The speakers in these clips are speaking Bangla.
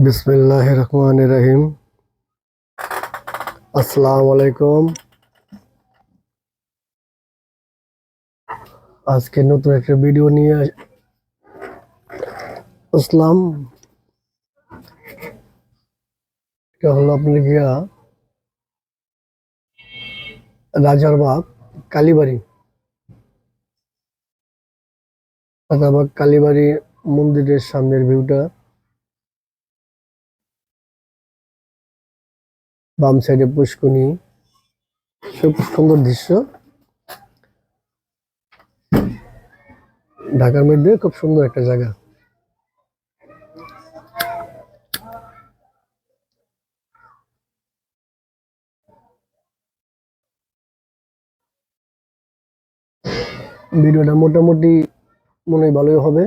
বিসমিল্লাহির রহমানির রহিম। আসসালামু আলাইকুম। আজকে নতুন একটা ভিডিও নিয়ে আসলাম। এটা হলো আপনার গিয়া রাজারবাগ কালীবাড়ি। রাজারবাগ কালীবাড়ি মন্দিরের সামনের ভিউটা। বাম সাইডে পুষ্করণী, খুব সুন্দর দৃশ্য। ঢাকার মধ্যে খুব সুন্দর একটা জায়গা। ভিডিওটা মোটামুটি মনে হয় ভালোই হবে।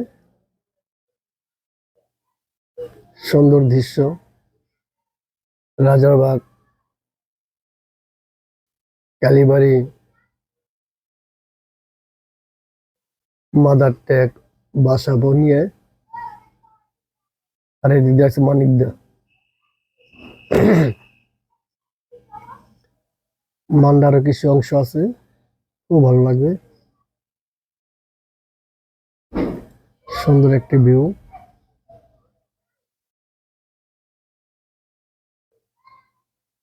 সুন্দর দৃশ্য। রাজারবাগ কালীবাড়ি, মাদার টেক, বাসা বনিয়ে, আর এদিকে আছে মানিকদা। মান্ডারও কিছু অংশ আছে, খুব ভালো লাগবে। সুন্দর একটি ভিউ।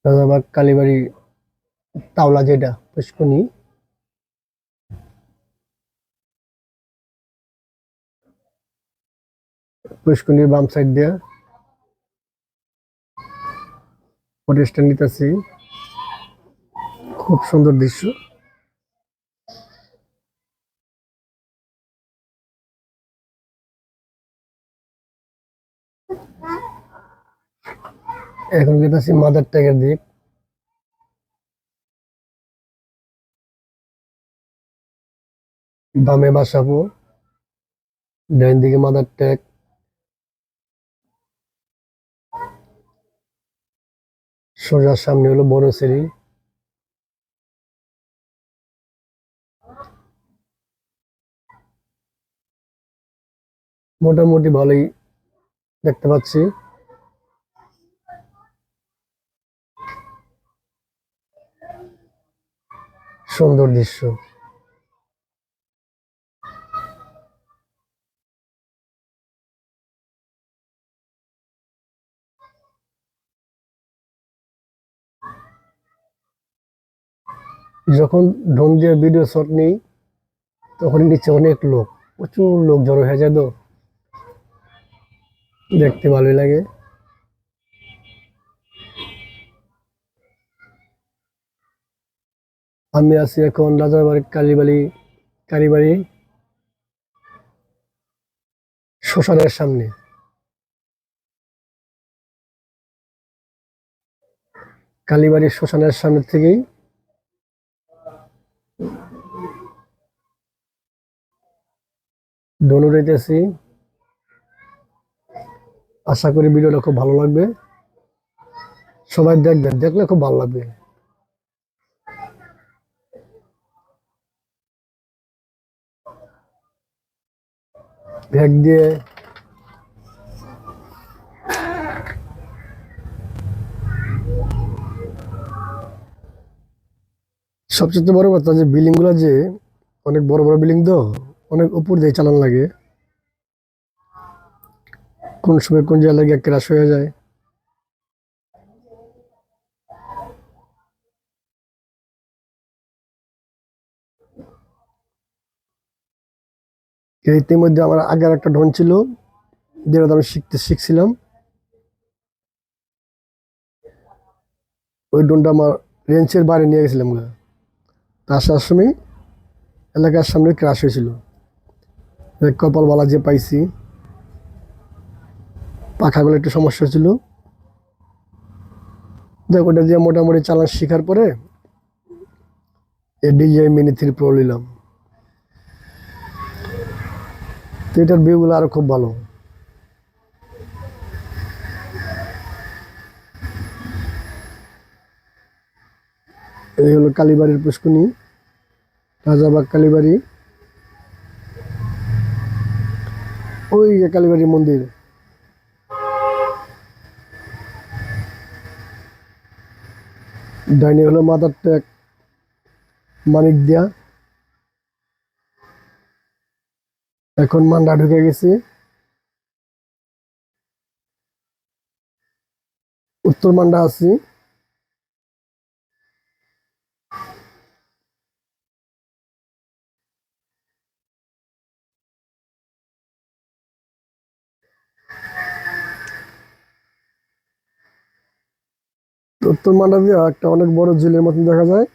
রাজারবাগ কালীবাড়ি তাওলা যেটা পুষ্করণী, পুষ্করণীর বাম সাইড দিয়ে ফরেস্টটা নিতেছি। খুব সুন্দর দৃশ্য। এখন গেতেছি মাদার টেকের দিক। বামে বাসাবো, ডাইন দিকে মাদার টেক, সোজা সামনে হলো বনশ্রী। মোটামুটি ভালোই দেখতে পাচ্ছি। সুন্দর দৃশ্য। যখন ড্রোন দিয়ে ভিডিও শট নেই তখন নিচে অনেক লোক, প্রচুর লোক জড়ো হয়ে যায়, তো দেখতে ভালোই লাগে। আমি আছি এখন রাজারবাগ কালীবাড়ি শ্মশানের সামনে। কালীবাড়ির শ্মশানের সামনে থেকেই ড্রোন উড়াইতেছি। আশা করি ভিডিওটা খুব ভালো লাগবে। সবাই দেখবেন, দেখলে খুব ভালো লাগবে। ভ্যাগ দিয়ে সবচেয়ে বড় কথা যে বিল্ডিং গুলো যে অনেক বড় বড় বিল্ডিং, তো অনেক উপর দিয়ে চালান লাগে। কোন সময় কোন জায়গায় ক্রাশ হয়ে যায়। ইতিমধ্যে আমার আগের একটা ড্রোন ছিল, যেটা আমি শিখছিলাম। ওই ড্রোনটা আমার রেঞ্চের বাইরে নিয়ে গেছিলাম। আসার সময় এলাকার সামনে ক্রাশ হয়েছিল। কপাল বালা যে পাইছি, পাখাগুলো একটু সমস্যা ছিল। দেখ ওটা দিয়ে মোটামুটি চালান শেখার পরে এই DJI Mini 3 Pro নিলাম। তো এটার ভিউগুলো আরো খুব ভালো। এই হলো কালীবাড়ির পুষ্করণী, রাজাবাগ কালীবাড়ি। ওই যে কালীবাড়ির মন্দির। ডাইনি হলো মাদার ট্যাগ মানিক দিয়া। এখন মান্ডা ঢুকে গেছি, উত্তর মান্ডা আছি। উত্তর মান্ডা দিয়ে একটা অনেক বড় ঝিলের মতন দেখা যায়,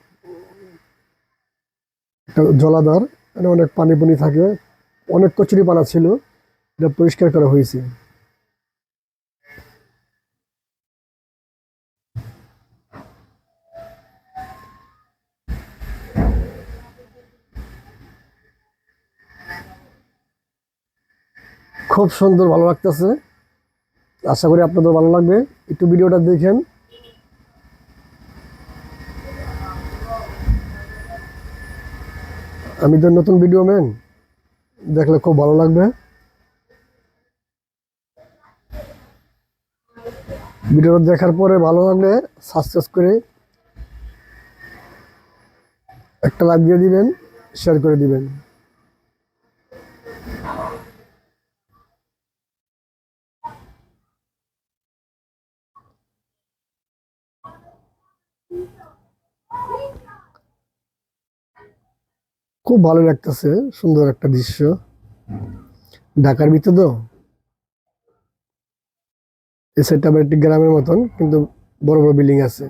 একটা জলাধার, মানে অনেক পানি পানি থাকে, অনেক কচুরি পানা ছিল, এটা পরিষ্কার করা হয়েছে। খুব সুন্দর, ভালো লাগতেছে। আশা করি আপনাদের ভালো লাগবে। একটু ভিডিওটা দেখেন। আমি তো নতুন ভিডিও ম্যান, দেখলে খুব ভালো লাগবে। ভিডিওটা দেখার পরে ভালো লাগলে সাবস্ক্রাইব করে একটা লাইক দিয়ে দিবেন, শেয়ার করে দিবেন। খুব ভালো লাগতেছে, সুন্দর একটা দৃশ্য। ঢাকার ভিতরে তো, এই সাইডটা আবার একটি গ্রামের মতন, কিন্তু বড় বড় বিল্ডিং আছে।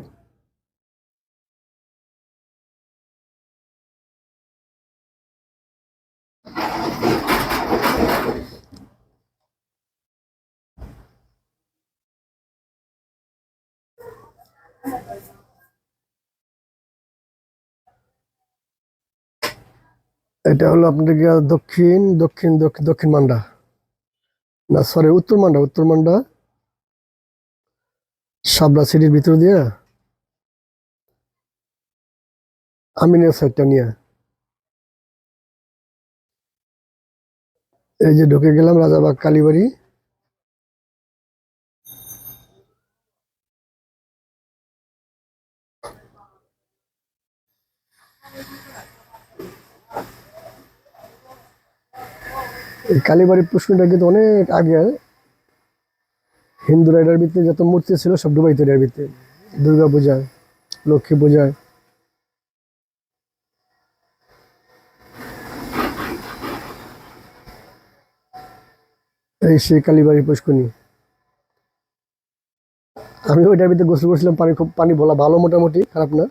এটা হলো আপনাদের দক্ষিণ দক্ষিণ দক্ষিণ দক্ষিণ মান্ডা, না সরি উত্তর মান্ডা, উত্তর মান্ডা সাবরা সিটির ভিতর দিয়ে আমিনের সাইডটা নিয়ে এই যে ঢুকে গেলাম রাজাবাগ কালীবাড়ি। এই কালীবাড়ি পুষ্করিণীটা কিন্তু অনেক আগে, হিন্দুরা এটার ভিতরে যত মূর্তি ছিল সব ডুবাইতো এটার ভিতরে, দুর্গা পূজায়, লক্ষ্মী পূজায়। এই সেই কালীবাড়ি পুষ্করিণী। আমি ওইটার ভিতরে গোসল করছিলাম, পানি খুব পানি বলা ভালো, মোটামুটি খারাপ না।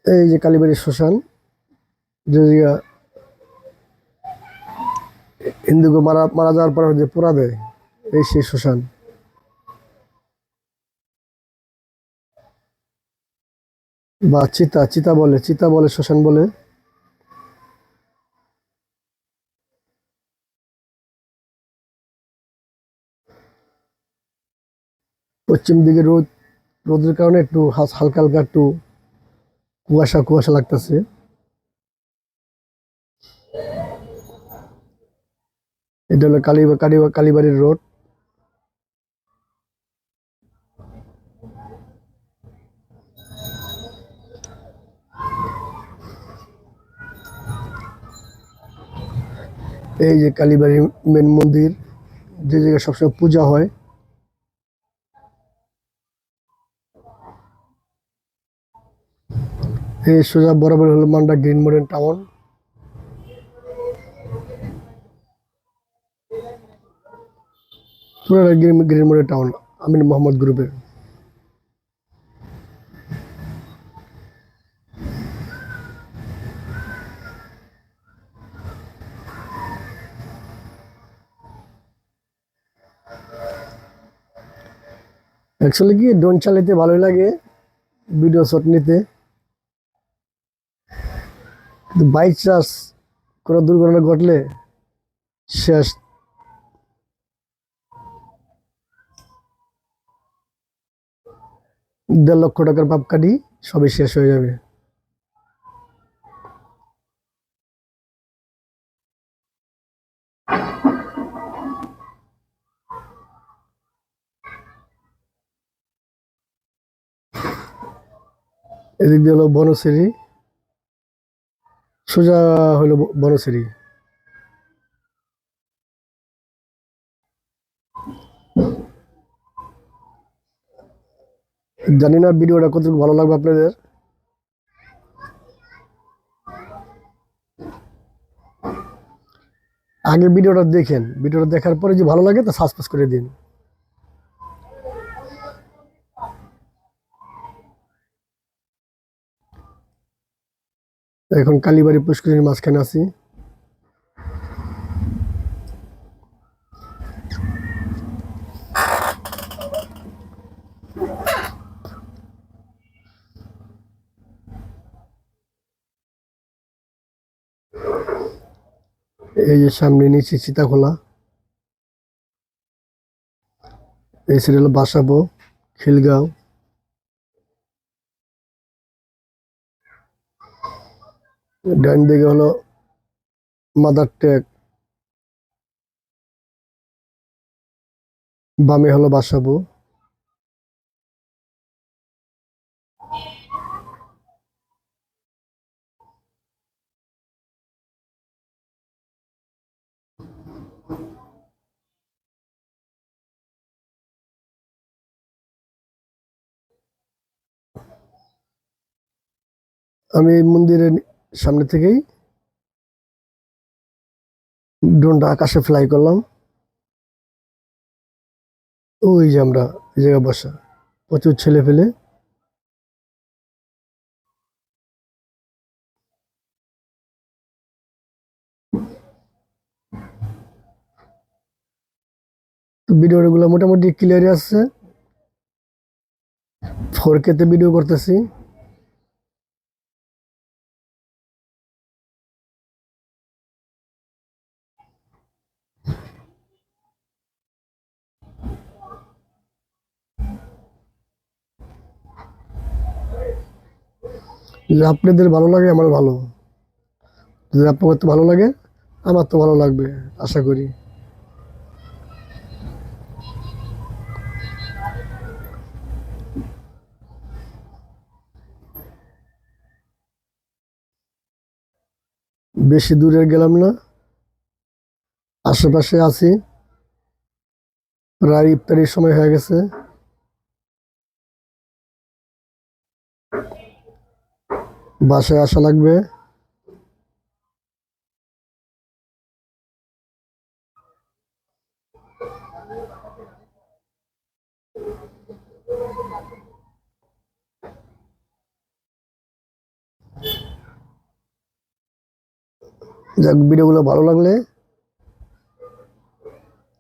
এই যে কালীবাড়ির শ্মশান, যে জায়গা হিন্দুকে মারা মারা যাওয়ার পর যে পোড়া দেয়, এই সেই শ্মশান। বা চিতা, চিতা বলে, চিতা বলে, শ্মশান বলে। পশ্চিম দিকে রোদ, রোদের কারণে একটু হালকা হালকা একটু কুয়াশা কুয়াশা লাগতেছে। এটা হলো কালীবাড়ির রোড। এই যে কালীবাড়ির মেন মন্দির, যে জায়গায় সবসময় পূজা হয়। এই সোজা বরাবর হলো মান্ডা গ্রিন মডার্ন টাউন। পুরো গ্রিন গ্রিন মডার্ন টাউন আমিন মোহাম্মদ গ্রুপের। অ্যাকচুয়ালি কি ড্রোন চালাতে ভালোই লাগে, ভিডিও শট নিতে, কিন্তু বাই চান্স কোনো দুর্ঘটনা ঘটলে শেষ। 1.5 লক্ষ টাকার মাপকাঠি, সবই শেষ হয়ে যাবে। এদিক দিয়ে হলো বনশ্রী, সোজা হলো বনশ্রী। জানি না ভিডিওটা কতটুকু ভালো লাগবে আপনাদের। আগে ভিডিওটা দেখেন, ভিডিওটা দেখার পরে যে ভালো লাগে তা সাবস্ক্রাইব করে দিন। এখন কালীবাড়ি পুষ্করিণীর মাঝখানে আছি। এই যে সামনে নিচে সীতাখোলা, এই সাইড হলো বাসাবো, খিলগাঁও। ডান দিকে হলো মাদার টেক, বামে হলো বাসাবো। আমি এই মন্দিরের সামনে থেকেই ড্রোনটা আকাশে ফ্লাই করলাম। ওই যে আমরা এই জায়গায় বসা, প্রচুর ছেলে পেলে। তো ভিডিওগুলো মোটামুটি ক্লিয়ারই আসছে। 4K তে ভিডিও করতেছি। যদি আপনাদের ভালো লাগে আমার ভালো, যদি আপনার তো ভালো লাগে আমার তো ভালো লাগবে আশা করি। বেশি দূরে গেলাম না, আশেপাশে আছি। প্রায় ইফতারির সময় হয়ে গেছে। বাসায় আসা লাগবে। যাক, ভিডিওগুলো ভালো লাগলে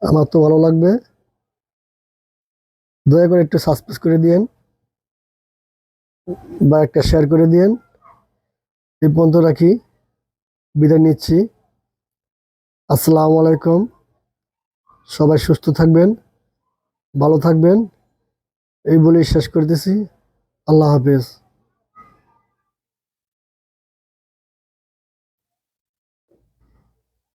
আমার তো ভালো লাগবে। দয়া করে একটু সাবস্ক্রাইব করে দিয়েন বা একটা শেয়ার করে দিয়েন। এই পর্যন্ত রাখি, বিদায় নিচ্ছি। আসসালামু আলাইকুম। সবাই সুস্থ থাকবেন, ভালো থাকবেন, এই বলেই শেষ করতেছি। আল্লাহ হাফেজ।